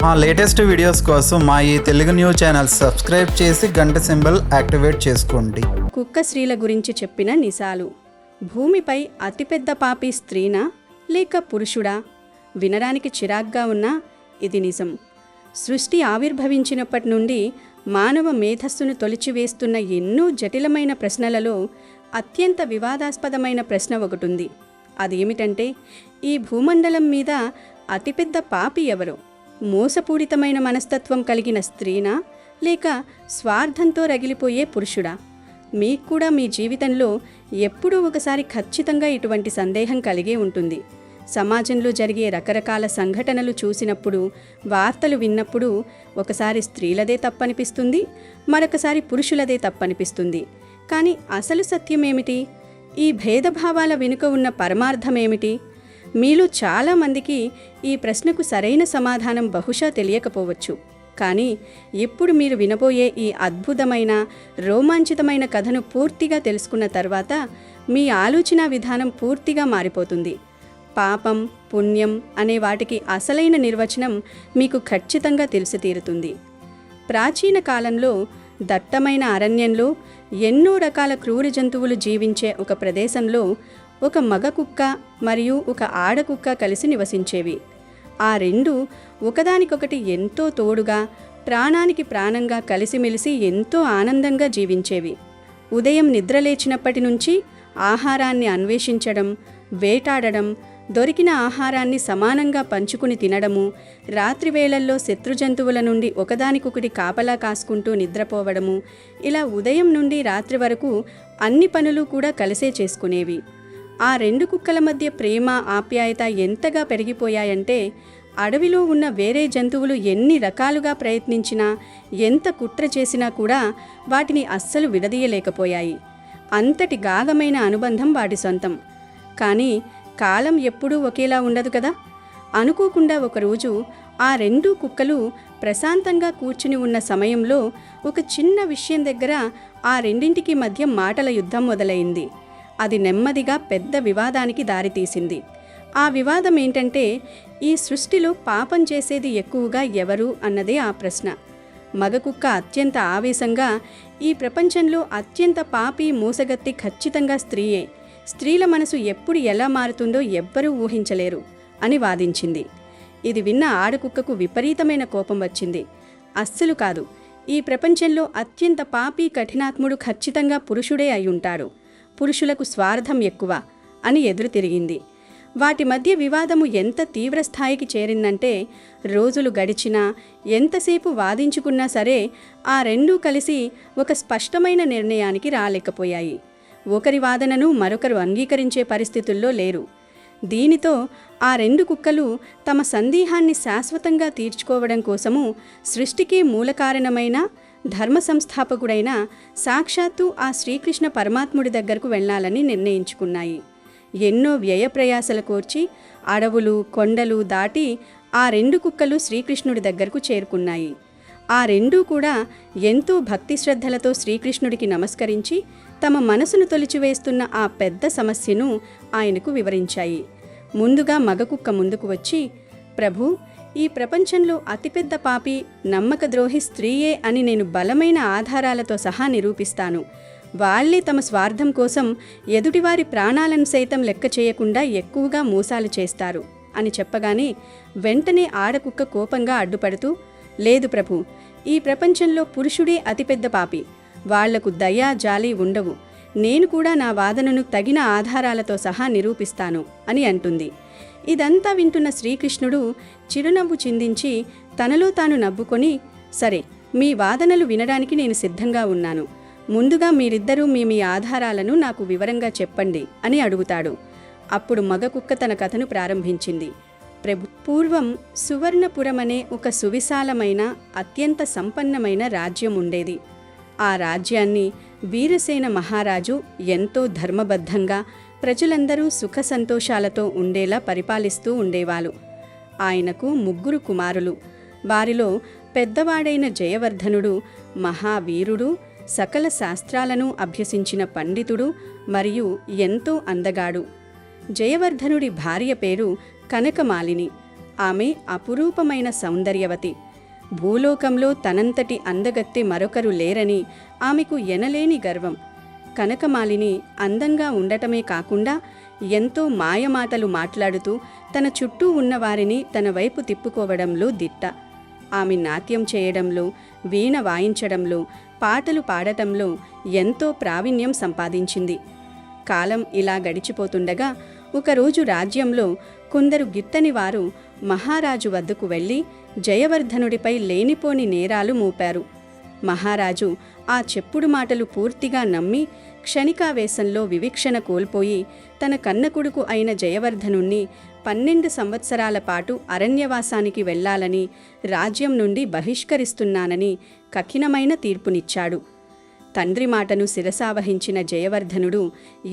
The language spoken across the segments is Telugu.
మా లేటెస్ట్ వీడియోస్ కోసం మా ఈ తెలుగు న్యూస్ ఛానల్ సబ్స్క్రైబ్ చేసి గంట సింబల్ యాక్టివేట్ చేసుకోండి. కుక్క స్త్రీల గురించి చెప్పిన నిజాలు. భూమిపై అతిపెద్ద పాపి స్త్రీనా లేక పురుషుడా? వినడానికి చిరాగ్గా ఉన్నా ఇది నిజం. సృష్టి ఆవిర్భవించినప్పటి నుండి మానవ మేధస్సును తొలిచివేస్తున్న ఎన్నో జటిలమైన ప్రశ్నలలో అత్యంత వివాదాస్పదమైన ప్రశ్న ఒకటుంది. అదేమిటంటే, ఈ భూమండలం మీద అతిపెద్ద పాపి ఎవరు? మోసపూరితమైన మనస్తత్వం కలిగిన స్త్రీనా లేక స్వార్థంతో రగిలిపోయే పురుషుడా? మీకు కూడా మీ జీవితంలో ఎప్పుడూ ఒకసారి ఖచ్చితంగా ఇటువంటి సందేహం కలిగే ఉంటుంది. సమాజంలో జరిగే రకరకాల సంఘటనలు చూసినప్పుడు, వార్తలు విన్నప్పుడు ఒకసారి స్త్రీలదే తప్పనిపిస్తుంది, మరొకసారి పురుషులదే తప్పనిపిస్తుంది. కానీ అసలు సత్యమేమిటి? ఈ భేదభావాల వెనుక ఉన్న పరమార్థమేమిటి? మీలో చాలామందికి ఈ ప్రశ్నకు సరైన సమాధానం బహుశా తెలియకపోవచ్చు. కానీ ఇప్పుడు మీరు వినబోయే ఈ అద్భుతమైన, రోమాంచితమైన కథను పూర్తిగా తెలుసుకున్న తర్వాత మీ ఆలోచన విధానం పూర్తిగా మారిపోతుంది. పాపం, పుణ్యం అనే వాటికి అసలైన నిర్వచనం మీకు ఖచ్చితంగా తెలిసి తీరుతుంది. ప్రాచీన కాలంలో దట్టమైన అరణ్యంలో ఎన్నో రకాల క్రూర జంతువులు జీవించే ఒక ప్రదేశంలో ఒక మగ కుక్క మరియు ఒక ఆడకుక్క కలిసి నివసించేవి. ఆ రెండు ఒకదానికొకటి ఎంతో తోడుగా, ప్రాణానికి ప్రాణంగా కలిసిమెలిసి ఎంతో ఆనందంగా జీవించేవి. ఉదయం నిద్రలేచినప్పటి నుంచి ఆహారాన్ని అన్వేషించడం, వేటాడడం, దొరికిన ఆహారాన్ని సమానంగా పంచుకుని తినడము, రాత్రి వేళల్లో శత్రుజంతువుల నుండి ఒకదానికొకటి కాపలా కాసుకుంటూ నిద్రపోవడము, ఇలా ఉదయం నుండి రాత్రి వరకు అన్ని పనులు కూడా కలిసే చేసుకునేవి. ఆ రెండు కుక్కల మధ్య ప్రేమ, ఆప్యాయత ఎంతగా పెరిగిపోయాయంటే అడవిలో ఉన్న వేరే జంతువులు ఎన్ని రకాలుగా ప్రయత్నించినా, ఎంత కుట్ర చేసినా కూడా వాటిని అస్సలు విడదీయలేకపోయాయి. అంతటి గాఢమైన అనుబంధం వాటి సొంతం. కానీ కాలం ఎప్పుడూ ఒకేలా ఉండదు కదా. అనుకోకుండా ఒకరోజు ఆ రెండు కుక్కలు ప్రశాంతంగా కూర్చుని ఉన్న సమయంలో ఒక చిన్న విషయం దగ్గర ఆ రెండింటికి మధ్య మాటల యుద్ధం మొదలైంది. అది నెమ్మదిగా పెద్ద వివాదానికి దారితీసింది. ఆ వివాదం ఏంటంటే, ఈ సృష్టిలో పాపం చేసేది ఎక్కువగా ఎవరు అన్నదే ఆ ప్రశ్న. మగ కుక్క అత్యంత ఆవేశంగా, ఈ ప్రపంచంలో అత్యంత పాపి, మోసగత్తి ఖచ్చితంగా స్త్రీయే. స్త్రీల మనసు ఎప్పుడు ఎలా మారుతుందో ఎవ్వరూ ఊహించలేరు అని వాదించింది. ఇది విన్న ఆడకుక్కకు విపరీతమైన కోపం వచ్చింది. అస్సలు కాదు, ఈ ప్రపంచంలో అత్యంత పాపి, కఠినాత్ముడు ఖచ్చితంగా పురుషుడే అయి ఉంటాడు. పురుషులకు స్వార్థం ఎక్కువ అని ఎదురు తిరిగింది. వాటి మధ్య వివాదము ఎంత తీవ్రస్థాయికి చేరిందంటే, రోజులు గడిచినా, ఎంతసేపు వాదించుకున్నా సరే ఆ రెండూ కలిసి ఒక స్పష్టమైన నిర్ణయానికి రాలేకపోయాయి. ఒకరి వాదనను మరొకరు అంగీకరించే పరిస్థితుల్లో లేరు. దీనితో ఆ రెండు కుక్కలు తమ సందేహాన్ని శాశ్వతంగా తీర్చుకోవడం కోసము సృష్టికి మూలకారణమైన, ధర్మ సంస్థాపకుడైన సాక్షాత్తు ఆ శ్రీకృష్ణ పరమాత్ముడి దగ్గరకు వెళ్ళాలని నిర్ణయించుకున్నాయి. ఎన్నో వ్యయప్రయాసల కోర్చి అడవులు, కొండలు దాటి ఆ రెండు కుక్కలు శ్రీకృష్ణుడి దగ్గరకు చేరుకున్నాయి. ఆ రెండూ కూడా ఎంతో భక్తి శ్రద్ధలతో శ్రీకృష్ణుడికి నమస్కరించి తమ మనసును తొలిచివేస్తున్న ఆ పెద్ద సమస్యను ఆయనకు వివరించాయి. ముందుగా మగకుక్క ముందుకు వచ్చి, ప్రభు, ఈ ప్రపంచంలో అతిపెద్ద పాపి, నమ్మక ద్రోహి స్త్రీయే అని నేను బలమైన ఆధారాలతో సహా నిరూపిస్తాను. వాళ్లే తమ స్వార్థం కోసం ఎదుటివారి ప్రాణాలను సైతం లెక్క చేయకుండా ఎక్కువగా మోసాలు చేస్తారు అని చెప్పగానే వెంటనే ఆడకుక్క కోపంగా అడ్డుపడుతూ, లేదు ప్రభు, ఈ ప్రపంచంలో పురుషుడే అతిపెద్ద పాపి. వాళ్లకు దయ, జాలి ఉండవు. నేను కూడా నా వాదనను తగిన ఆధారాలతో సహా నిరూపిస్తాను అని అంటుంది. ఇదంతా వింటున్న శ్రీకృష్ణుడు చిరునవ్వు చిందించి తనలో తాను నవ్వుకొని, సరే, మీ వాదనలు వినడానికి నేను సిద్ధంగా ఉన్నాను. ముందుగా మీరిద్దరూ మీ ఆధారాలను నాకు వివరంగా చెప్పండి అని అడుగుతాడు. అప్పుడు మగ కుక్క తన కథను ప్రారంభించింది. పూర్వం సువర్ణపురమనే ఒక సువిశాలమైన, అత్యంత సంపన్నమైన రాజ్యం ఉండేది. ఆ రాజ్యాన్ని వీరసేన మహారాజు ఎంతో ధర్మబద్ధంగా, ప్రజలందరూ సుఖ సంతోషాలతో ఉండేలా పరిపాలిస్తూ ఉండేవాళ్ళు. ఆయనకు 3 కుమారులు. వారిలో పెద్దవాడైన జయవర్ధనుడు మహావీరుడు, సకల శాస్త్రాలను అభ్యసించిన పండితుడు మరియు ఎంతో అందగాడు. జయవర్ధనుడి భార్య పేరు కనకమాలిని. ఆమె అపురూపమైన సౌందర్యవతి. భూలోకంలో తనంతటి అందగత్తె మరొకరు లేరని ఆమెకు ఎనలేని గర్వం. కనకమాలిని అందంగా ఉండటమే కాకుండా ఎంతో మాయమాటలు మాట్లాడుతూ తన చుట్టూ ఉన్నవారిని తన వైపు తిప్పుకోవడంలో దిట్ట. ఆమె నాట్యం చేయడంలో, వీణ వాయించడంలో, పాటలు పాడటంలో ఎంతో ప్రావీణ్యం సంపాదించింది. కాలం ఇలా గడిచిపోతుండగా ఒకరోజు రాజ్యంలో కొందరు గిట్టని వారు మహారాజు వద్దకు వెళ్ళి జయవర్ధనుడిపై లేనిపోని నేరాలు మోపారు. మహారాజు ఆ చెప్పుడు మాటలు పూర్తిగా నమ్మి క్షణికావేశంలో వివిక్షణ కోల్పోయి తన కన్నకొడుకు అయిన జయవర్ధనుణ్ణి 12 సంవత్సరాల పాటు అరణ్యవాసానికి వెళ్లాలని, రాజ్యం నుండి బహిష్కరిస్తున్నానని కఠినమైన తీర్పునిచ్చాడు. తండ్రి మాటను శిరసావహించిన జయవర్ధనుడు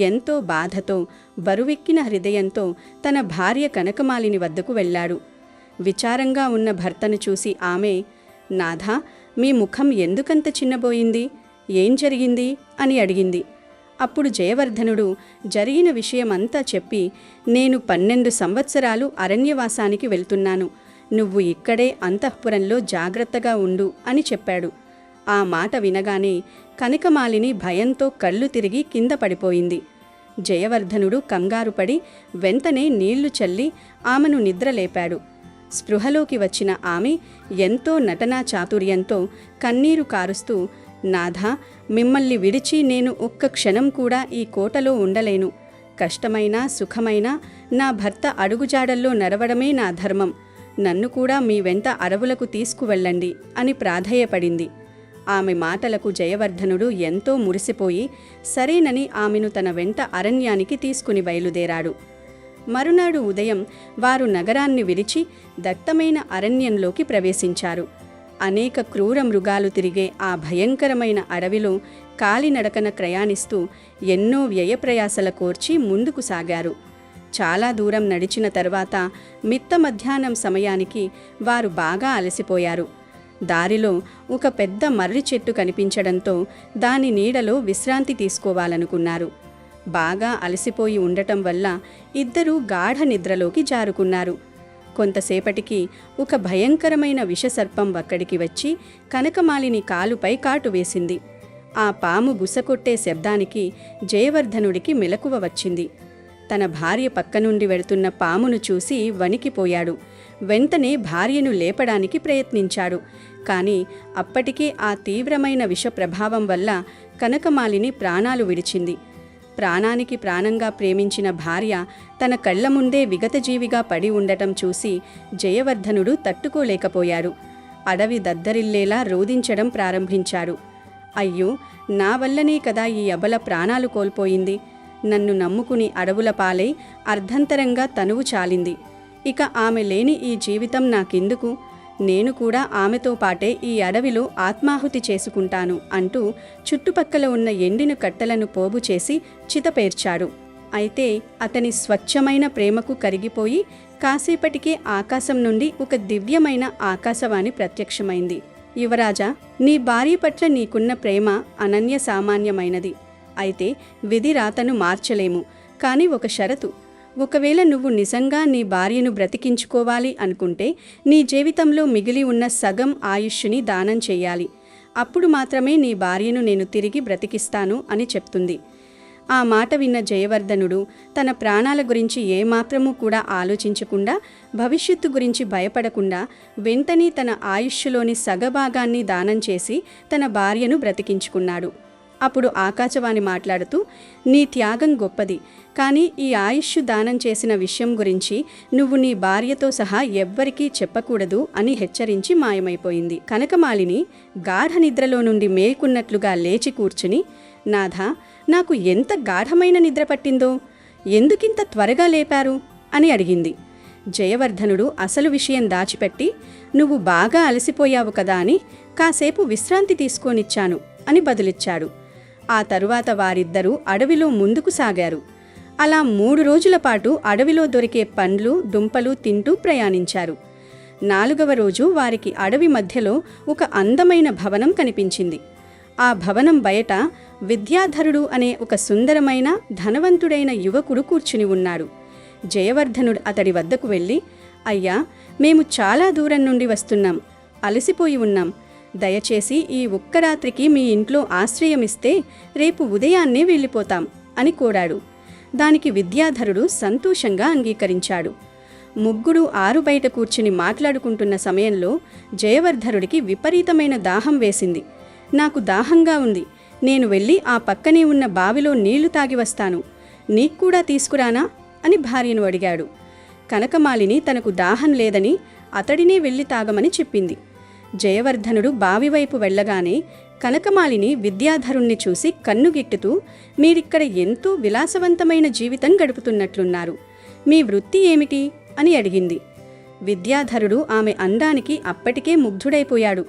ఎంతో బాధతో, బరువెక్కిన హృదయంతో తన భార్య కనకమాలిని వద్దకు వెళ్ళాడు. విచారంగా ఉన్న భర్తను చూసి ఆమె, నాథా, మీ ముఖం ఎందుకంత చిన్నబోయింది? ఏం జరిగింది అని అడిగింది. అప్పుడు జయవర్ధనుడు జరిగిన విషయమంతా చెప్పి, నేను 12 సంవత్సరాలు అరణ్యవాసానికి వెళ్తున్నాను, నువ్వు ఇక్కడే అంతఃపురంలో జాగ్రత్తగా ఉండు అని చెప్పాడు. ఆ మాట వినగానే కనకమాలిని భయంతో కళ్ళు తిరిగి కింద పడిపోయింది. జయవర్ధనుడు కంగారుపడి వెంటనే నీళ్లు చల్లి ఆమెను నిద్రలేపాడు. స్పృహలోకి వచ్చిన ఆమె ఎంతో నటనా చాతుర్యంతో కన్నీరు కారుస్తూ, నాథా, మిమ్మల్ని విడిచి నేను ఒక్క క్షణం కూడా ఈ కోటలో ఉండలేను. కష్టమైనా సుఖమైనా నా భర్త అడుగుజాడల్లో నడవడమే నా ధర్మం. నన్ను కూడా మీ వెంట అడవులకు తీసుకువెళ్ళండి అని ప్రాధేయపడింది. ఆమె మాటలకు జయవర్ధనుడు ఎంతో మురిసిపోయి సరేనని ఆమెను తన వెంట అరణ్యానికి తీసుకుని బయలుదేరాడు. మరునాడు ఉదయం వారు నగరాన్ని విడిచి దట్టమైన అరణ్యంలోకి ప్రవేశించారు. అనేక క్రూర మృగాలు తిరిగే ఆ భయంకరమైన అడవిలో కాలినడకన ప్రయాణిస్తూ ఎన్నో వ్యయప్రయాసల కోర్చి ముందుకు సాగారు. చాలా దూరం నడిచిన తర్వాత మిట్ట మధ్యాహ్నం సమయానికి వారు బాగా అలసిపోయారు. దారిలో ఒక పెద్ద మర్రి చెట్టు కనిపించడంతో దాని నీడలో విశ్రాంతి తీసుకోవాలనుకున్నారు. బాగా అలసిపోయి ఉండటం వల్ల ఇద్దరూ గాఢ నిద్రలోకి జారుకున్నారు. కొంతసేపటికి ఒక భయంకరమైన విషసర్పం అక్కడికి వచ్చి కనకమాలిని కాలుపై కాటు వేసింది. ఆ పాము బుసకొట్టే శబ్దానికి జయవర్ధనుడికి మెలకువ వచ్చింది. తన భార్య పక్క నుండి వెడుతున్న పామును చూసి వణికిపోయాడు. వెంటనే భార్యను లేపడానికి ప్రయత్నించాడు. కానీ అప్పటికే ఆ తీవ్రమైన విష ప్రభావం వల్ల కనకమాలిని ప్రాణాలు విడిచింది. ప్రాణానికి ప్రాణంగా ప్రేమించిన భార్య తన కళ్ల ముందే విగతజీవిగా పడి ఉండటం చూసి జయవర్ధనుడు తట్టుకోలేకపోయాడు. అడవి దద్దరిల్లేలా రోదించడం ప్రారంభించాడు. అయ్యో, నా వల్లనే కదా ఈ అబల ప్రాణాలు కోల్పోయింది. నన్ను నమ్ముకుని అడవుల పాలై అర్ధంతరంగా తనువు చాలింది. ఇక ఆమె లేని ఈ జీవితం నాకెందుకు? నేను కూడా ఆమెతో పాటే ఈ అడవిలో ఆత్మాహుతి చేసుకుంటాను అంటూ చుట్టుపక్కల ఉన్న ఎండిన కట్టెలను పోగు చేసి చితపేర్చాడు. అయితే అతని స్వచ్ఛమైన ప్రేమకు కరిగిపోయి కాసేపటికే ఆకాశం నుండి ఒక దివ్యమైన ఆకాశవాణి ప్రత్యక్షమైంది. యువరాజా, నీ భార్య పట్ల నీకున్న ప్రేమ అనన్య సామాన్యమైనది. అయితే విధి రాతను మార్చలేము. కానీ ఒక షరతు. ఒకవేళ నువ్వు నిజంగా నీ భార్యను బ్రతికించుకోవాలి అనుకుంటే నీ జీవితంలో మిగిలి ఉన్న సగం ఆయుష్ని దానం చెయ్యాలి. అప్పుడు మాత్రమే నీ భార్యను నేను తిరిగి బ్రతికిస్తాను అని చెప్తుంది. ఆ మాట విన్న జయవర్ధనుడు తన ప్రాణాల గురించి ఏమాత్రమూ కూడా ఆలోచించకుండా, భవిష్యత్తు గురించి భయపడకుండా వెంటనే తన ఆయుష్లోని సగభాగాన్ని దానం చేసి తన భార్యను బ్రతికించుకున్నాడు. అప్పుడు ఆకాశవాణి మాట్లాడుతూ, నీ త్యాగం గొప్పది, కానీ ఈ ఆయుష్ దానం చేసిన విషయం గురించి నువ్వు నీ భార్యతో సహా ఎవ్వరికీ చెప్పకూడదు అని హెచ్చరించి మాయమైపోయింది. కనకమాలిని గాఢ నిద్రలో నుండి మేల్కొన్నట్లుగా లేచి కూర్చుని, నాథా, నాకు ఎంత గాఢమైన నిద్ర పట్టిందో, ఎందుకింత త్వరగా లేపారు అని అడిగింది. జయవర్ధనుడు అసలు విషయం దాచిపెట్టి, నువ్వు బాగా అలసిపోయావు కదా అని కాసేపు విశ్రాంతి తీసుకోనిచ్చాను అని బదులిచ్చాడు. ఆ తరువాత వారిద్దరూ అడవిలో ముందుకు సాగారు. అలా 3 రోజుల పాటు అడవిలో దొరికే పండ్లు, దుంపలు తింటూ ప్రయాణించారు. 4వ రోజు వారికి అడవి మధ్యలో ఒక అందమైన భవనం కనిపించింది. ఆ భవనం బయట విద్యాధరుడు అనే ఒక సుందరమైన ధనవంతుడైన యువకుడు కూర్చుని ఉన్నాడు. జయవర్ధనుడు అతడి వద్దకు వెళ్ళి, అయ్యా, మేము చాలా దూరం నుండి వస్తున్నాం, అలసిపోయి ఉన్నాం. దయచేసి ఈ ఒక్క రాత్రికి మీ ఇంట్లో ఆశ్రయమిస్తే రేపు ఉదయాన్నే వెళ్ళిపోతాం అని కోరాడు. దానికి విద్యాధరుడు సంతోషంగా అంగీకరించాడు. ముగ్గురు ఆరు బయట కూర్చుని మాట్లాడుకుంటున్న సమయంలో జయవర్ధనుడికి విపరీతమైన దాహం వేసింది. నాకు దాహంగా ఉంది, నేను వెళ్ళి ఆ పక్కనే ఉన్న బావిలో నీళ్లు తాగి వస్తాను, నీక్కూడా తీసుకురానా అని భార్యను అడిగాడు. కనకమాలిని తనకు దాహం లేదని అతడినే వెళ్ళి తాగమని చెప్పింది. జయవర్ధనుడు బావివైపు వెళ్ళగానే కనకమాలిని విద్యాధరుణ్ణి చూసి కన్నుగిట్టుతూ, మీరిక్కడ ఎంతో విలాసవంతమైన జీవితం గడుపుతున్నట్లున్నారు, మీ వృత్తి ఏమిటి అని అడిగింది. విద్యాధరుడు ఆమె అందానికి అప్పటికే ముగ్ధుడైపోయాడు.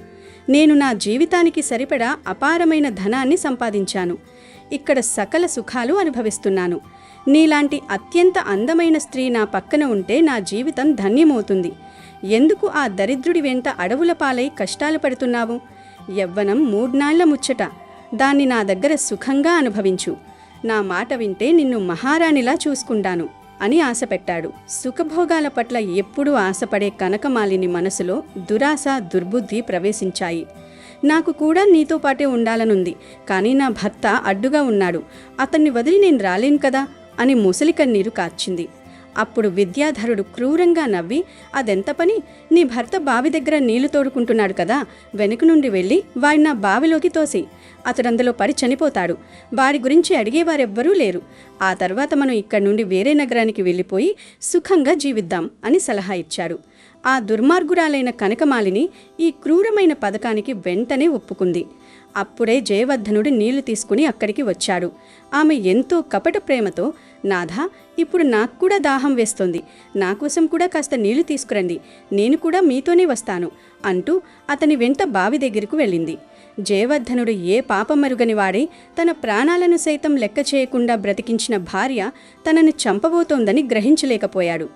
నేను నా జీవితానికి సరిపడా అపారమైన ధనాన్ని సంపాదించాను, ఇక్కడ సకల సుఖాలు అనుభవిస్తున్నాను. నీలాంటి అత్యంత అందమైన స్త్రీ నా పక్కన ఉంటే నా జీవితం ధన్యమవుతుంది. ఎందుకు ఆ దరిద్రుడి వెంట అడవుల పాలై కష్టాలు పడుతున్నావు? యవ్వనం 3 నాళ్ల ముచ్చట, దాన్ని నా దగ్గర సుఖంగా అనుభవించు. నా మాట వింటే నిన్ను మహారాణిలా చూసుకుంటాను అని ఆశపెట్టాడు. సుఖభోగాల పట్ల ఎప్పుడూ ఆశపడే కనకమాలిని మనసులో దురాశ, దుర్బుద్ధి ప్రవేశించాయి. నాకు కూడా నీతో పాటే ఉండాలనుంది, కానీ నా భర్త అడ్డుగా ఉన్నాడు, అతన్ని వదిలి నేను రాలేను కదా అని ముసలి కన్నీరు కార్చింది. అప్పుడు విద్యాధరుడు క్రూరంగా నవ్వి, అదెంత పని, నీ భర్త బావి దగ్గర నీళ్లు తోడుకుంటున్నాడు కదా, వెనుక నుండి వెళ్ళి వాడి నా బావిలోకి తోసి, అతడందులో పడి చనిపోతాడు, వాడి గురించి అడిగేవారెవ్వరూ లేరు. ఆ తర్వాత మనం ఇక్కడి నుండి వేరే నగరానికి వెళ్ళిపోయి సుఖంగా జీవిద్దాం అని సలహా ఇచ్చాడు. ఆ దుర్మార్గురాలైన కనకమాలిని ఈ క్రూరమైన పథకానికి వెంటనే ఒప్పుకుంది. అప్పుడే జయవర్ధనుడు నీళ్లు తీసుకుని అక్కడికి వచ్చాడు. ఆమె ఎంతో కపట ప్రేమతో, నాథా, ఇప్పుడు నాకు కూడా దాహం వేస్తోంది, నా కోసం కూడా కాస్త నీళ్లు తీసుకురండి, నేను కూడా మీతోనే వస్తాను అంటూ అతని వెంట బావి దగ్గరకు వెళ్ళింది. జయవర్ధనుడు ఏ పాపమరుగని వాడే తన ప్రాణాలను సైతం లెక్క చేయకుండా బ్రతికించిన భార్య తనను చంపబోతోందని గ్రహించలేకపోయాడు.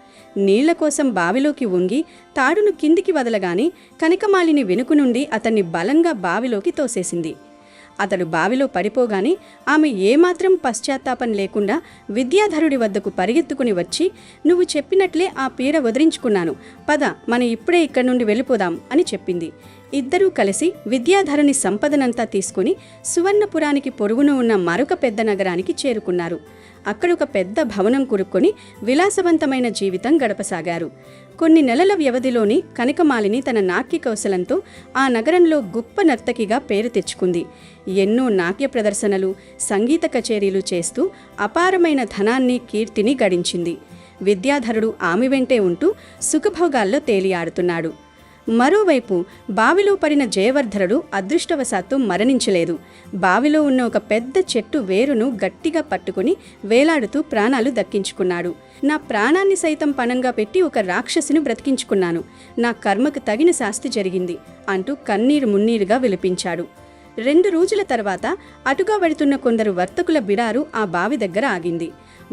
నీళ్ల కోసం బావిలోకి వంగి తాడును కిందికి వదలగానే కనకమాలిని వెనుక నుండి అతన్ని బలంగా బావిలోకి తోసేసింది. అతడు బావిలో పడిపోగానే ఆమె ఏమాత్రం పశ్చాత్తాపం లేకుండా విద్యాధరుడి వద్దకు పరిగెత్తుకుని వచ్చి, నువ్వు చెప్పినట్లే ఆ పీడ వదిలించుకున్నాను, పద మనం ఇప్పుడే ఇక్కడి నుండి వెళ్ళిపోదాం అని చెప్పింది. ఇద్దరూ కలిసి విద్యాధరుని సంపదనంతా తీసుకుని సువర్ణపురానికి పొరుగున ఉన్న మరొక పెద్ద నగరానికి చేరుకున్నారు. అక్కడొక పెద్ద భవనం కొనుక్కొని విలాసవంతమైన జీవితం గడపసాగారు. కొన్ని నెలల వ్యవధిలోని కనకమాలిని తన నాట్య కౌశలంతో ఆ నగరంలో గొప్ప నర్తకిగా పేరు తెచ్చుకుంది. ఎన్నో నాట్య ప్రదర్శనలు, సంగీత కచేరీలు చేస్తూ అపారమైన ధనాన్ని, కీర్తిని గడించింది. విద్యాధరుడు ఆమె వెంటే ఉంటూ సుఖభోగాల్లో తేలియాడుతున్నాడు. మరోవైపు బావిలో పడిన జయవర్ధనుడు అదృష్టవశాత్తు మరణించలేదు. బావిలో ఉన్న ఒక పెద్ద చెట్టు వేరును గట్టిగా పట్టుకుని వేలాడుతూ ప్రాణాలు దక్కించుకున్నాడు. నా ప్రాణాన్ని సైతం పణంగా పెట్టి ఒక రాక్షసిని బ్రతికించుకున్నాను, నా కర్మకు తగిన శాస్తి జరిగింది అంటూ కన్నీరు మున్నీరుగా విలపించాడు. 2 రోజుల తర్వాత అటుగా వెడుతున్న కొందరు వర్తకుల బిడారు ఆ బావి దగ్గర ఆగింది.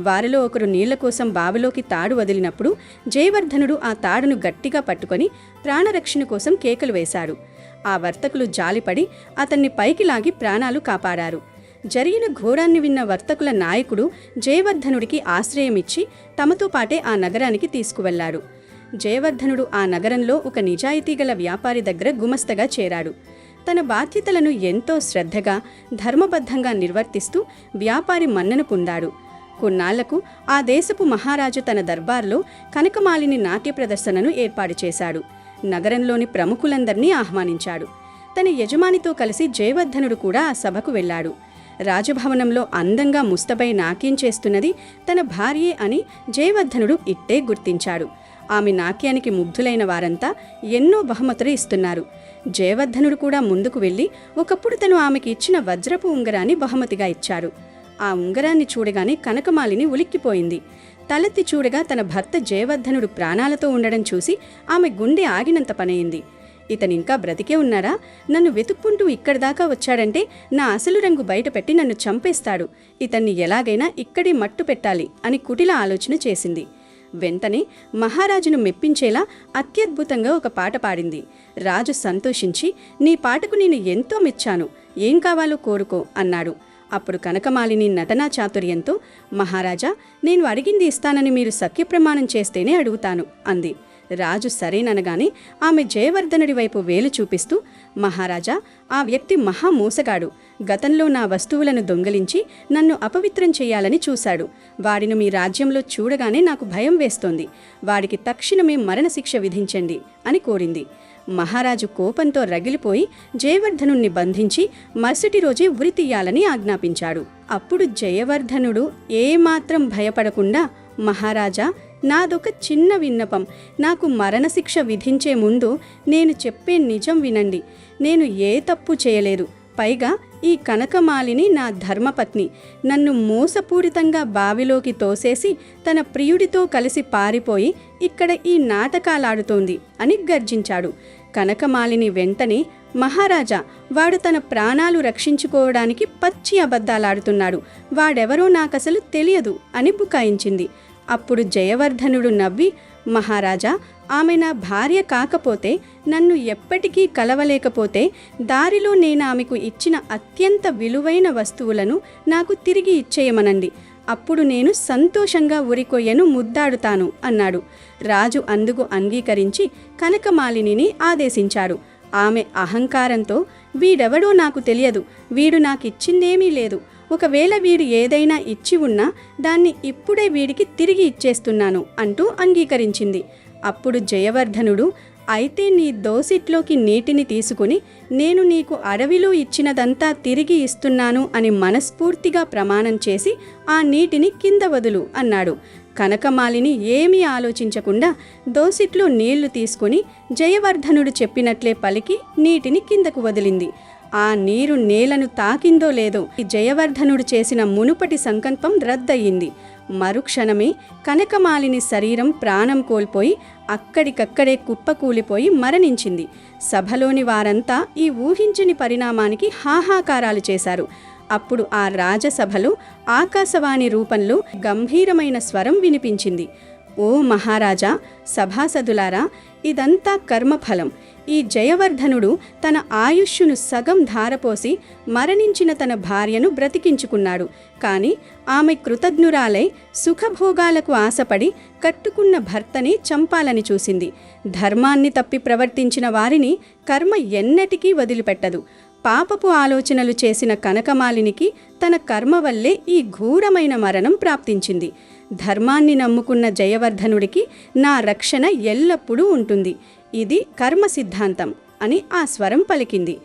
వారిలో ఒకరు నీళ్ల కోసం బావిలోకి తాడు వదిలినప్పుడు జయవర్ధనుడు ఆ తాడును గట్టిగా పట్టుకొని ప్రాణరక్షణ కోసం కేకలు వేశాడు. ఆ వర్తకులు జాలిపడి అతన్ని పైకి లాగి ప్రాణాలు కాపాడారు. జరిగిన ఘోరాన్ని విన్న వర్తకుల నాయకుడు జయవర్ధనుడికి ఆశ్రయమిచ్చి తమతో పాటే ఆ నగరానికి తీసుకువెళ్లాడు. జయవర్ధనుడు ఆ నగరంలో ఒక నిజాయితీగల వ్యాపారి దగ్గర గుమస్తగా చేరాడు. తన బాధ్యతలను ఎంతో శ్రద్ధగా, ధర్మబద్ధంగా నిర్వర్తిస్తూ వ్యాపారి మన్నన పొందాడు. కొన్నాళ్లకు ఆ దేశపు మహారాజు తన దర్బార్లో కనకమాలిని నాట్య ప్రదర్శనను ఏర్పాటు చేశాడు. నగరంలోని ప్రముఖులందర్నీ ఆహ్వానించాడు. తన యజమానితో కలిసి జయవర్ధనుడు కూడా ఆ సభకు వెళ్ళాడు. రాజభవనంలో అందంగా ముస్తబై నాట్యం చేస్తున్నది తన భార్యే అని జయవర్ధనుడు ఇట్టే గుర్తించాడు. ఆమె నాట్యానికి ముగ్ధులైన వారంతా ఎన్నో బహుమతులు ఇస్తున్నారు. జయవర్ధనుడు కూడా ముందుకు వెళ్ళి ఒకప్పుడు తను ఆమెకి ఇచ్చిన వజ్రపు ఉంగరాన్ని బహుమతిగా ఇచ్చాడు. ఆ ఉంగరాన్ని చూడగానే కనకమాలిని ఉలిక్కిపోయింది. తలెత్తి చూడగా తన భర్త జయవర్ధనుడు ప్రాణాలతో ఉండడం చూసి ఆమె గుండె ఆగినంత పనయింది. ఇతనింకా బ్రతికే ఉన్నాడా? నన్ను వెతుక్కుంటూ ఇక్కడి దాకా వచ్చాడంటే నా అసలు రంగు బయటపెట్టి నన్ను చంపేస్తాడు. ఇతన్ని ఎలాగైనా ఇక్కడే మట్టు పెట్టాలి అని కుటిల ఆలోచన చేసింది. వెంటనే మహారాజును మెప్పించేలా అత్యద్భుతంగా ఒక పాట పాడింది. రాజు సంతోషించి, నీ పాటకు నేను ఎంతో మెచ్చాను, ఏం కావాలో కోరుకో అన్నాడు. అప్పుడు కనకమాలిని నటనా చాతుర్యంతో, మహారాజా, నేను అడిగింది ఇస్తానని మీరు సత్యప్రమాణం చేస్తేనే అడుగుతాను అంది. రాజు సరేననగానే ఆమె జయవర్ధనుడి వైపు వేలు చూపిస్తూ, మహారాజా, ఆ వ్యక్తి మహా మోసగాడు. గతంలో నా వస్తువులను దొంగిలించి నన్ను అపవిత్రం చేయాలని చూశాడు. వాడిని మీ రాజ్యంలో చూడగానే నాకు భయం వేస్తోంది. వాడికి తక్షణమే మరణశిక్ష విధించండి అని కోరింది. మహారాజు కోపంతో రగిలిపోయి జయవర్ధనుణ్ణి బంధించి మరుసటి రోజే ఉరి తీయాలని ఆజ్ఞాపించాడు. అప్పుడు జయవర్ధనుడు ఏమాత్రం భయపడకుండా, మహారాజా, నాదొక చిన్న విన్నపం. నాకు మరణశిక్ష విధించే ముందు నేను చెప్పే నిజం వినండి. నేను ఏ తప్పు చేయలేదు. పైగా ఈ కనకమాలిని నా ధర్మపత్ని. నన్ను మోసపూరితంగా బావిలోకి తోసేసి తన ప్రియుడితో కలిసి పారిపోయి ఇక్కడ ఈ నాటకాలాడుతోంది అని గర్జించాడు. కనకమాలిని వెంటనే, మహారాజా, వాడు తన ప్రాణాలు రక్షించుకోవడానికి పచ్చి అబద్ధాలాడుతున్నాడు. వాడెవరో నాకసలు తెలియదు అని బుకాయించింది. అప్పుడు జయవర్ధనుడు నవ్వి, మహారాజా, ఆమె నా భార్య కాకపోతే, నన్ను ఎప్పటికీ కలవలేకపోతే దారిలో నేను ఆమెకు ఇచ్చిన అత్యంత విలువైన వస్తువులను నాకు తిరిగి ఇచ్చేయమనండి. అప్పుడు నేను సంతోషంగా ఉరికొయ్యను ముద్దాడుతాను అన్నాడు. రాజు అందుకు అంగీకరించి కనకమాలినిని ఆదేశించాడు. ఆమె అహంకారంతో, వీడెవడో నాకు తెలియదు, వీడు నాకిచ్చిందేమీ లేదు. ఒకవేళ వీడు ఏదైనా ఇచ్చి ఉన్నా దాన్ని ఇప్పుడే వీడికి తిరిగి ఇచ్చేస్తున్నాను అంటూ అంగీకరించింది. అప్పుడు జయవర్ధనుడు, అయితే నీ దోసిట్లోకి నీటిని తీసుకుని నేను నీకు అడవిలో ఇచ్చినదంతా తిరిగి ఇస్తున్నాను అని మనస్ఫూర్తిగా ప్రమాణం చేసి ఆ నీటిని కింద వదులు అన్నాడు. కనకమాలిని ఏమీ ఆలోచించకుండా దోసిట్లో నీళ్లు తీసుకుని జయవర్ధనుడు చెప్పినట్లే పలికి నీటిని కిందకు వదిలింది. ఆ నీరు నేలను తాకిందో లేదో జయవర్ధనుడు చేసిన మునుపటి సంకల్పం రద్దయింది. మరుక్షణమే కనకమాలిని శరీరం ప్రాణం కోల్పోయి అక్కడికక్కడే కుప్పకూలిపోయి మరణించింది. సభలోని వారంతా ఈ ఊహించని పరిణామానికి హాహాకారాలు చేశారు. అప్పుడు ఆ రాజసభలో ఆకాశవాణి రూపంలో గంభీరమైన స్వరం వినిపించింది. ఓ మహారాజా, సభాసదులారా, ఇదంతా కర్మఫలం. ఈ జయవర్ధనుడు తన ఆయుష్షును సగం ధారపోసి మరణించిన తన భార్యను బ్రతికించుకున్నాడు. కానీ ఆమె కృతజ్ఞురాలై సుఖభోగాలకు ఆశపడి కట్టుకున్న భర్తని చంపాలని చూసింది. ధర్మాన్ని తప్పి ప్రవర్తించిన వారిని కర్మ ఎన్నటికీ వదిలిపెట్టదు. పాపపు ఆలోచనలు చేసిన కనకమాలినికి తన కర్మ వల్లే ఈ ఘోరమైన మరణం ప్రాప్తించింది. ధర్మాన్ని నమ్ముకున్న జయవర్ధనుడికి నా రక్షణ ఎల్లప్పుడూ ఉంటుంది. ఇది కర్మ సిద్ధాంతం అని ఆ స్వరం పలికింది.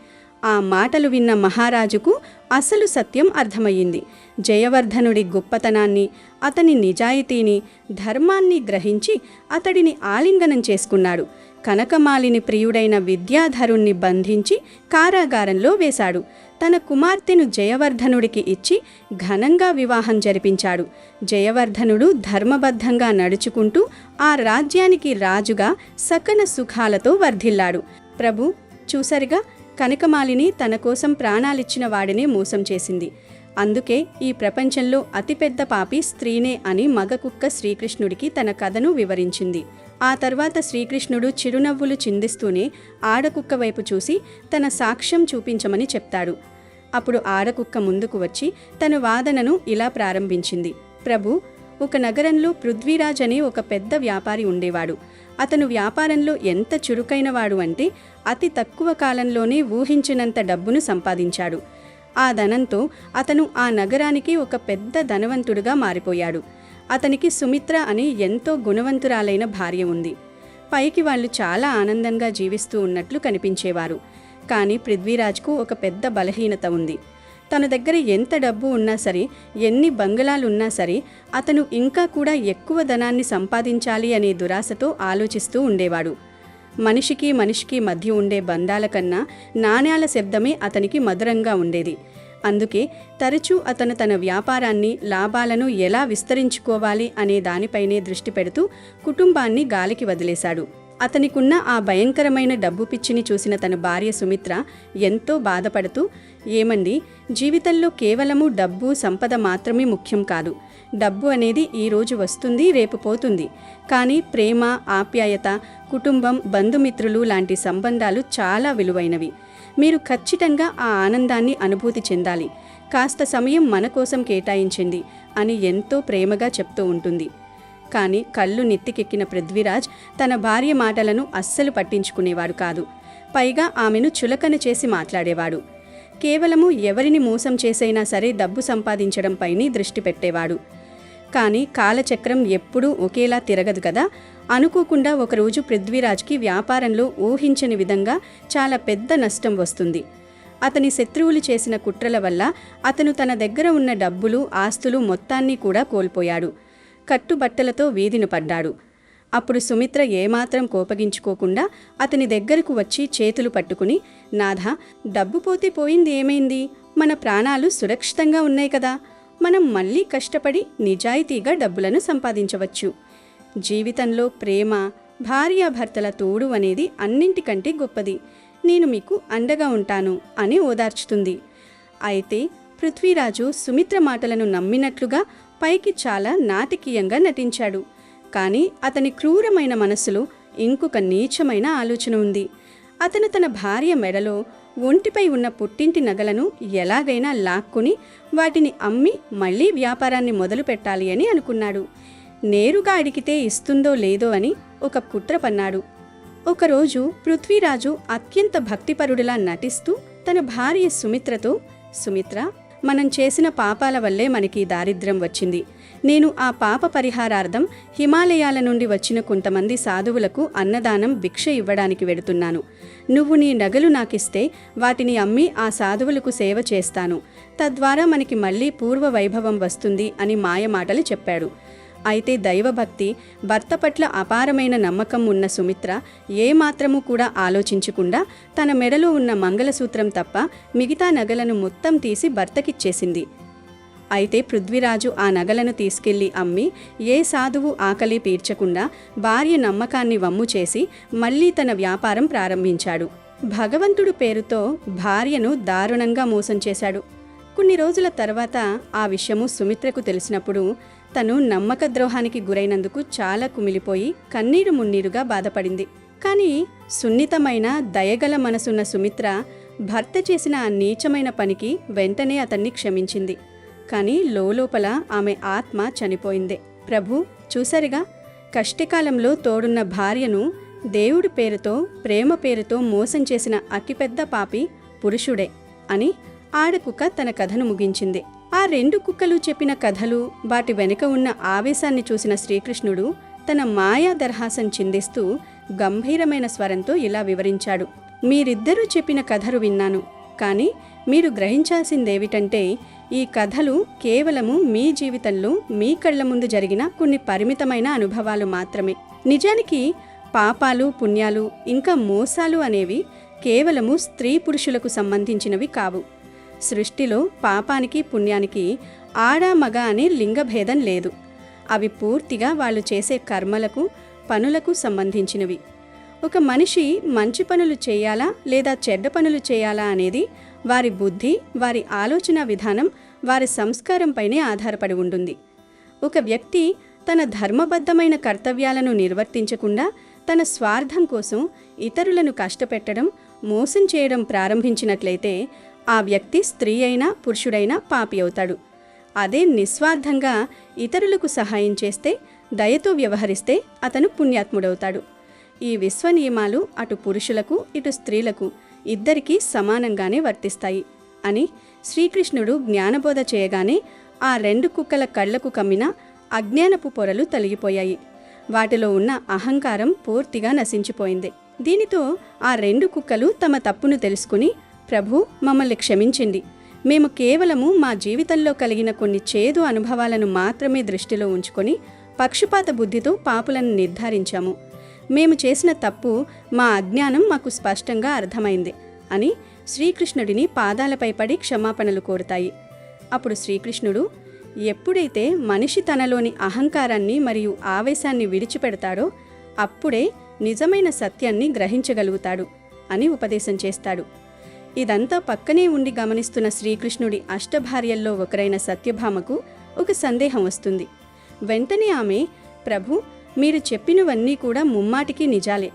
ఆ మాటలు విన్న మహారాజుకు అసలు సత్యం అర్థమయ్యింది. జయవర్ధనుడి గొప్పతనాన్ని, అతని నిజాయితీని, ధర్మాన్ని గ్రహించి అతడిని ఆలింగనం చేసుకున్నాడు. కనకమాలిని ప్రియుడైన విద్యాధరుణ్ణి బంధించి కారాగారంలో వేశాడు. తన కుమార్తెను జయవర్ధనుడికి ఇచ్చి ఘనంగా వివాహం జరిపించాడు. జయవర్ధనుడు ధర్మబద్ధంగా నడుచుకుంటూ ఆ రాజ్యానికి రాజుగా సకల సుఖాలతో వర్ధిల్లాడు. ప్రభు, చూసరిగా, కనకమాలిని తన కోసం ప్రాణాలిచ్చిన వాడినే మోసం చేసింది. అందుకే ఈ ప్రపంచంలో అతిపెద్ద పాపి స్త్రీనే అని మగకుక్క శ్రీకృష్ణుడికి తన కథను వివరించింది. ఆ తర్వాత శ్రీకృష్ణుడు చిరునవ్వులు చిందిస్తూనే ఆడకుక్క వైపు చూసి తన సాక్ష్యం చూపించమని చెప్తాడు. అప్పుడు ఆడకుక్క ముందుకు వచ్చి తన వాదనను ఇలా ప్రారంభించింది. ప్రభు, ఒక నగరంలో పృథ్వీరాజ్ అనే ఒక పెద్ద వ్యాపారి ఉండేవాడు. అతను వ్యాపారంలో ఎంత చురుకైనవాడు అంటే అతి తక్కువ కాలంలోనే ఊహించినంత డబ్బును సంపాదించాడు. ఆ ధనంతో అతను ఆ నగరానికి ఒక పెద్ద ధనవంతుడుగా మారిపోయాడు. అతనికి సుమిత్ర అనే ఎంతో గుణవంతురాలైన భార్య ఉంది. పైకి వాళ్ళు చాలా ఆనందంగా జీవిస్తూ ఉన్నట్లు కనిపించేవారు. కానీ పృథ్వీరాజ్కు ఒక పెద్ద బలహీనత ఉంది. తన దగ్గర ఎంత డబ్బు ఉన్నా సరే, ఎన్ని బంగళాలున్నా సరే, అతను ఇంకా కూడా ఎక్కువ ధనాన్ని సంపాదించాలి అనే దురాశతో ఆలోచిస్తూ ఉండేవాడు. మనిషికి మనిషికి మధ్య ఉండే బంధాల కన్నా నాణ్యాల శబ్దమే అతనికి మధురంగా ఉండేది. అందుకే తరచూ అతను తన వ్యాపారాన్ని, లాభాలను ఎలా విస్తరించుకోవాలి అనే దానిపైనే దృష్టి పెడుతూ కుటుంబాన్ని గాలికి వదిలేశాడు. అతనికున్న ఆ భయంకరమైన డబ్బు పిచ్చిని చూసిన తన భార్య సుమిత్ర ఎంతో బాధపడుతూ, ఏమండి, జీవితంలో కేవలము డబ్బు, సంపద మాత్రమే ముఖ్యం కాదు. డబ్బు అనేది ఈరోజు వస్తుంది, రేపు పోతుంది. కానీ ప్రేమ, ఆప్యాయత, కుటుంబం, బంధుమిత్రులు లాంటి సంబంధాలు చాలా విలువైనవి. మీరు ఖచ్చితంగా ఆ ఆనందాన్ని అనుభూతి చెందాలి. కాస్త సమయం మన కోసం కేటాయించండి అని ఎంతో ప్రేమగా చెప్తూ ఉంటుంది. కానీ కళ్ళు నెత్తికెక్కిన పృథ్వీరాజ్ తన భార్య మాటలను అస్సలు పట్టించుకునేవాడు కాదు. పైగా ఆమెను చులకన చేసి మాట్లాడేవాడు. కేవలము ఎవరిని మోసం చేసైనా సరే డబ్బు సంపాదించడంపైనే దృష్టి పెట్టేవాడు. కానీ కాలచక్రం ఎప్పుడూ ఒకేలా తిరగదు కదా. అనుకోకుండా ఒకరోజు పృథ్వీరాజ్కి వ్యాపారంలో ఊహించని విధంగా చాలా పెద్ద నష్టం వస్తుంది. అతని శత్రువులు చేసిన కుట్రల వల్ల అతను తన దగ్గర ఉన్న డబ్బులు, ఆస్తులు మొత్తాన్ని కూడా కోల్పోయాడు. కట్టుబట్టలతో వీధిన పడ్డాడు. అప్పుడు సుమిత్ర ఏమాత్రం కోపగించుకోకుండా అతని దగ్గరకు వచ్చి చేతులు పట్టుకుని, నాథా, డబ్బు పోతే పోయింది, ఏమైంది? మన ప్రాణాలు సురక్షితంగా ఉన్నాయి కదా. మనం మళ్ళీ కష్టపడి నిజాయితీగా డబ్బులను సంపాదించవచ్చు. జీవితంలో ప్రేమ, భార్యాభర్తల తోడు అనేది అన్నింటికంటే గొప్పది. నేను మీకు అండగా ఉంటాను అని ఓదార్చుతుంది. అయితే పృథ్వీరాజు సుమిత్ర మాటలను నమ్మినట్లుగా పైకి చాలా నాటకీయంగా నటించాడు. కానీ అతని క్రూరమైన మనస్సులో ఇంకొక నీచమైన ఆలోచన ఉంది. అతను తన భార్య మెడలో, ఒంటిపై ఉన్న పుట్టింటి నగలను ఎలాగైనా లాక్కుని వాటిని అమ్మి మళ్లీ వ్యాపారాన్ని మొదలు పెట్టాలి అని అనుకున్నాడు. నేరుగా అడిగితే ఇస్తుందో లేదో అని ఒక కుట్ర పన్నాడు. ఒకరోజు పృథ్వీరాజు అత్యంత భక్తిపరుడిలా నటిస్తూ తన భార్య సుమిత్రతో, సుమిత్ర, మనం చేసిన పాపాల వల్లే మనకి దారిద్ర్యం వచ్చింది. నేను ఆ పాప పరిహారార్థం హిమాలయాల నుండి వచ్చిన కొంతమంది సాధువులకు అన్నదానం, భిక్ష ఇవ్వడానికి వెడుతున్నాను. నువ్వు నీ నగలు నాకిస్తే వాటిని అమ్మి ఆ సాధువులకు సేవ చేస్తాను. తద్వారా మనకి మళ్ళీ పూర్వ వైభవం వస్తుంది అని మాయమాటలు చెప్పాడు. అయితే దైవభక్తి, భర్త పట్ల అపారమైన నమ్మకం ఉన్న సుమిత్ర ఏమాత్రము కూడా ఆలోచించకుండా తన మెడలో ఉన్న మంగళసూత్రం తప్ప మిగతా నగలను మొత్తం తీసి భర్తకిచ్చేసింది. అయితే పృథ్వీరాజు ఆ నగలను తీసుకెళ్లి అమ్మి ఏ సాధువు ఆకలి తీర్చకుండా భార్య నమ్మకాన్ని వమ్ము చేసి మళ్లీ తన వ్యాపారం ప్రారంభించాడు. భగవంతుడు పేరుతో భార్యను దారుణంగా మోసం చేశాడు. కొన్ని రోజుల తర్వాత ఆ విషయము సుమిత్రకు తెలిసినప్పుడు తను నమ్మక ద్రోహానికి గురైనందుకు చాలా కుమిలిపోయి కన్నీరు మున్నీరుగా బాధపడింది. కానీ సున్నితమైన, దయగల మనసున్న సుమిత్ర భర్త చేసిన ఆ నీచమైన పనికి వెంటనే అతన్ని క్షమించింది. కానీ లోపల ఆమె ఆత్మ చనిపోయింది. ప్రభు, చూసారుగా, కష్టకాలంలో తోడున్న భార్యను దేవుడి పేరుతో, ప్రేమ పేరుతో మోసం చేసిన అతిపెద్ద పాపి పురుషుడే అని ఆడకుక్క తన కథను ముగించింది. ఆ రెండు కుక్కలు చెప్పిన కథలు, వాటి వెనుక ఉన్న ఆవేశాన్ని చూసిన శ్రీకృష్ణుడు తన మాయా దర్హాసం చిందిస్తూ గంభీరమైన స్వరంతో ఇలా వివరించాడు. మీరిద్దరూ చెప్పిన కథలు విన్నాను. కానీ మీరు గ్రహించాల్సిందేమిటంటే ఈ కథలు కేవలము మీ జీవితంలో మీ కళ్ల ముందు జరిగిన కొన్ని పరిమితమైన అనుభవాలు మాత్రమే. నిజానికి పాపాలు, పుణ్యాలు, ఇంకా మోసాలు అనేవి కేవలము స్త్రీ పురుషులకు సంబంధించినవి కావు. సృష్టిలో పాపానికి, పుణ్యానికి ఆడ, మగ అనే లింగభేదం లేదు. అవి పూర్తిగా వాళ్ళు చేసే కర్మలకు, పనులకు సంబంధించినవి. ఒక మనిషి మంచి పనులు చేయాలా లేదా చెడ్డ పనులు చేయాలా అనేది వారి బుద్ధి, వారి ఆలోచన విధానం, వారి సంస్కారంపైనే ఆధారపడి ఉంటుంది. ఒక వ్యక్తి తన ధర్మబద్ధమైన కర్తవ్యాలను నిర్వర్తించకుండా తన స్వార్థం కోసం ఇతరులను కష్టపెట్టడం, మోసం చేయడం ప్రారంభించినట్లయితే ఆ వ్యక్తి స్త్రీ అయినా పురుషుడైనా పాపి అవుతాడు. అదే నిస్వార్థంగా ఇతరులకు సహాయం చేస్తే, దయతో వ్యవహరిస్తే అతను పుణ్యాత్ముడవుతాడు. ఈ విశ్వ నియమాలు అటు పురుషులకు, ఇటు స్త్రీలకు ఇద్దరికీ సమానంగానే వర్తిస్తాయి అని శ్రీకృష్ణుడు జ్ఞానబోధ చేయగానే ఆ రెండు కుక్కల కళ్లకు కమ్మిన అజ్ఞానపు పొరలు తొలగిపోయాయి. వాటిలో ఉన్న అహంకారం పూర్తిగా నశించిపోయింది. దీనితో ఆ రెండు కుక్కలు తమ తప్పును తెలుసుకుని, ప్రభు, మమ్మల్ని క్షమించండి. మేము కేవలము మా జీవితంలో కలిగిన కొన్ని చేదు అనుభవాలను మాత్రమే దృష్టిలో ఉంచుకొని పక్షపాత బుద్ధితో పాపులను నిర్ధారించాము. మేము చేసిన తప్పు, మా అజ్ఞానం మాకు స్పష్టంగా అర్థమైంది అని శ్రీకృష్ణుడిని పాదాలపై పడి క్షమాపణలు కోరుతాయి. అప్పుడు శ్రీకృష్ణుడు, ఎప్పుడైతే మనిషి తనలోని అహంకారాన్ని మరియు ఆవేశాన్ని విడిచిపెడతాడో అప్పుడే నిజమైన సత్యాన్ని గ్రహించగలుగుతాడు అని ఉపదేశం చేస్తాడు. ఇదంతా పక్కనే ఉండి గమనిస్తున్న శ్రీకృష్ణుడి అష్టభార్యల్లో ఒకరైన సత్యభామకు ఒక సందేహం వస్తుంది. వెంటనే ఆమె, ప్రభు, మీరు చెప్పినవన్నీ కూడా ముమ్మాటికి నిజాలే.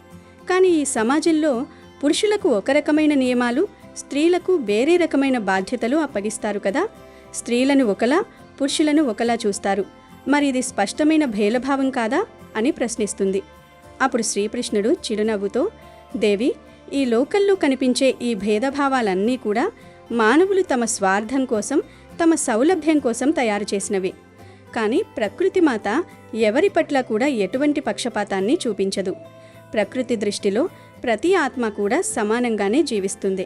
కానీ ఈ సమాజంలో పురుషులకు ఒక రకమైన నియమాలు, స్త్రీలకు వేరే రకమైన బాధ్యతలు అప్పగిస్తారు కదా. స్త్రీలను ఒకలా, పురుషులను ఒకలా చూస్తారు. మరి ఇది స్పష్టమైన భేదభావం కాదా అని ప్రశ్నిస్తుంది. అప్పుడు శ్రీకృష్ణుడు చిరునవ్వుతో, దేవి, ఈ లోకల్లో కనిపించే ఈ భేదభావాలన్నీ కూడా మానవులు తమ స్వార్థం కోసం, తమ సౌలభ్యం కోసం తయారు చేసినవి. కానీ ప్రకృతి మాత ఎవరి పట్ల కూడా ఎటువంటి పక్షపాతాన్ని చూపించదు. ప్రకృతి దృష్టిలో ప్రతి ఆత్మ కూడా సమానంగానే జీవిస్తుంది.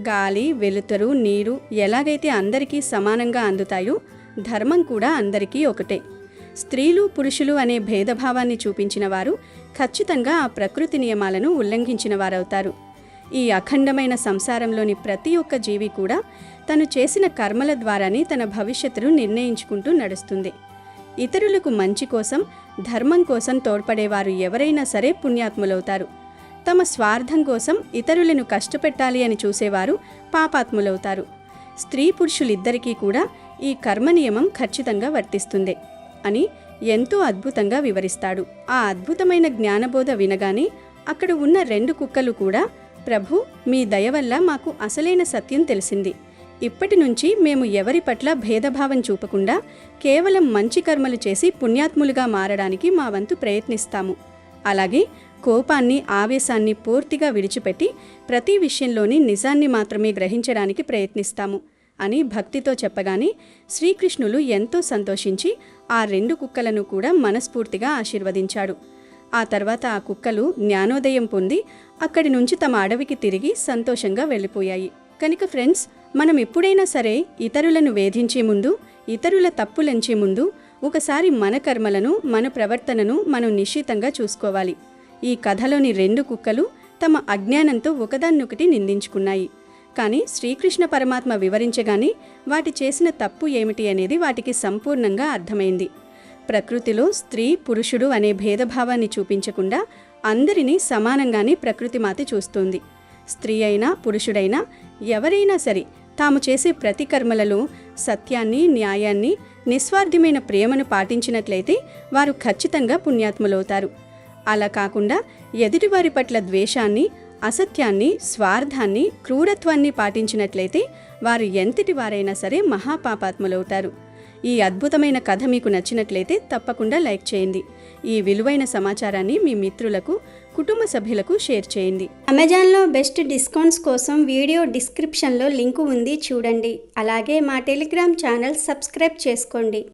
గాలి, వెలుతురు, నీరు ఎలాగైతే అందరికీ సమానంగా అందుతాయో ధర్మం కూడా అందరికీ ఒకటే. స్త్రీలు, పురుషులు అనే భేదభావాన్ని చూపించిన వారు ఖచ్చితంగా ఆ ప్రకృతి నియమాలను ఉల్లంఘించిన వారవుతారు. ఈ అఖండమైన సంసారంలోని ప్రతి ఒక్క జీవి కూడా తను చేసిన కర్మల ద్వారానే తన భవిష్యత్తును నిర్ణయించుకుంటూ నడుస్తుంది. ఇతరులకు మంచి కోసం, ధర్మం కోసం తోడ్పడేవారు ఎవరైనా సరే పుణ్యాత్ములవుతారు. తమ స్వార్థం కోసం ఇతరులను కష్టపెట్టాలి అని చూసేవారు పాపాత్ములవుతారు. స్త్రీ పురుషులిద్దరికీ కూడా ఈ కర్మ నియమం ఖచ్చితంగా వర్తిస్తుంది అని ఎంతో అద్భుతంగా వివరిస్తాడు. ఆ అద్భుతమైన జ్ఞానబోధ వినగానే అక్కడ ఉన్న 2 కుక్కలు కూడా, ప్రభు, మీ దయ వల్ల మాకు అసలైన సత్యం తెలిసింది. ఇప్పటి నుంచి మేము ఎవరి పట్ల భేదభావం చూపకుండా కేవలం మంచి కర్మలు చేసి పుణ్యాత్ములుగా మారడానికి మా వంతు ప్రయత్నిస్తాము. అలాగే కోపాన్ని, ఆవేశాన్ని పూర్తిగా విడిచిపెట్టి ప్రతి విషయంలోని నిజాన్ని మాత్రమే గ్రహించడానికి ప్రయత్నిస్తాము అని భక్తితో చెప్పగానే శ్రీకృష్ణులు ఎంతో సంతోషించి ఆ 2 కుక్కలను కూడా మనస్ఫూర్తిగా ఆశీర్వదించాడు. ఆ తర్వాత ఆ కుక్కలు జ్ఞానోదయం పొంది అక్కడి నుంచి తమ అడవికి తిరిగి సంతోషంగా వెళ్ళిపోయాయి. కనుక ఫ్రెండ్స్, మనం ఎప్పుడైనా సరే ఇతరులను వేధించే ముందు, ఇతరుల తప్పులంచే ముందు ఒకసారి మన కర్మలను, మన ప్రవర్తనను మనం నిశ్చితంగా చూసుకోవాలి. ఈ కథలోని 2 కుక్కలు తమ అజ్ఞానంతో ఒకదాన్నొకటి నిందించుకున్నాయి. కానీ శ్రీకృష్ణ పరమాత్మ వివరించగానే వాటి చేసిన తప్పు ఏమిటి అనేది వాటికి సంపూర్ణంగా అర్థమైంది. ప్రకృతిలో స్త్రీ, పురుషుడు అనే భేదభావాన్ని చూపించకుండా అందరినీ సమానంగానే ప్రకృతి మాత చూస్తుంది. స్త్రీ అయినా, పురుషుడైనా, ఎవరైనా సరే తాము చేసే ప్రతి కర్మలలో సత్యాన్ని, న్యాయాన్ని, నిస్వార్థమైన ప్రేమను పాటించినట్లయితే వారు ఖచ్చితంగా పుణ్యాత్ములవుతారు. అలా కాకుండా ఎదుటివారి పట్ల ద్వేషాన్ని, అసత్యాన్ని, స్వార్థాన్ని, క్రూరత్వాన్ని పాటించినట్లయితే వారు ఎంతటి వారైనా సరే మహాపాపాత్ములవుతారు. ఈ అద్భుతమైన కథ మీకు నచ్చినట్లయితే తప్పకుండా లైక్ చేయండి. ఈ విలువైన సమాచారాన్ని మీ మిత్రులకు, కుటుంబ సభ్యులకు షేర్ చేయండి. అమెజాన్లో బెస్ట్ డిస్కౌంట్స్ కోసం వీడియో డిస్క్రిప్షన్లో లింకు ఉంది, చూడండి. అలాగే మా టెలిగ్రామ్ ఛానల్ సబ్స్క్రైబ్ చేసుకోండి.